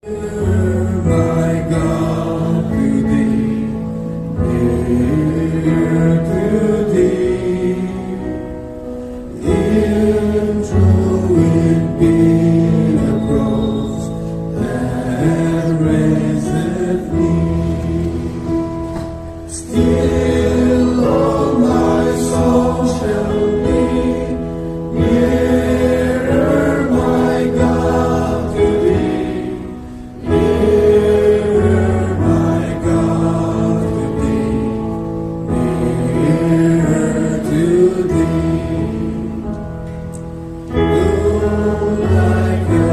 My God, to thee, near to thee, into it be the cross that raiseth me. Still all my soul shall be nearer, my God, to thee. Nearer, my God, to thee. Nearer to thee. Though like a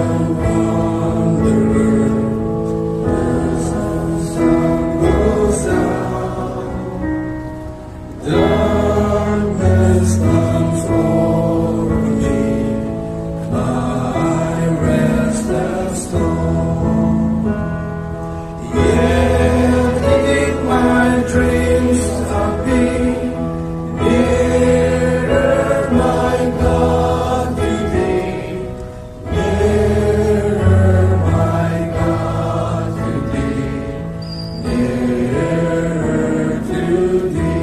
wanderer, as the sun goes down, darkness comes over me, my rest has gone. Yet in my dreams I'll be nearer, my God, to thee. Nearer, my God, to thee. Nearer to thee.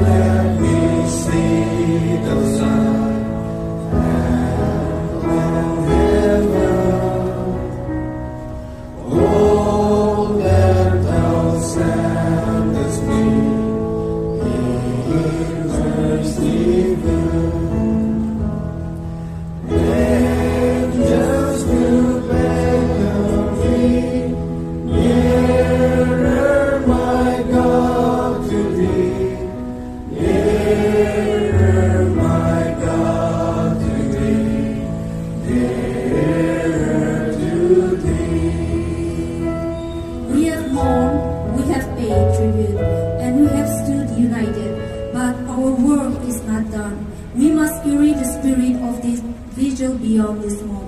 Let me see the sun and heaven. Oh, that thou sendest me angels even, angels to beckon me nearer, my God, to thee. Nearer, my God, to thee. Nearer to thee. We have mourned, we have paid tribute, and we have stood united, but our work is not done. We must carry the spirit of this vigil beyond this moment.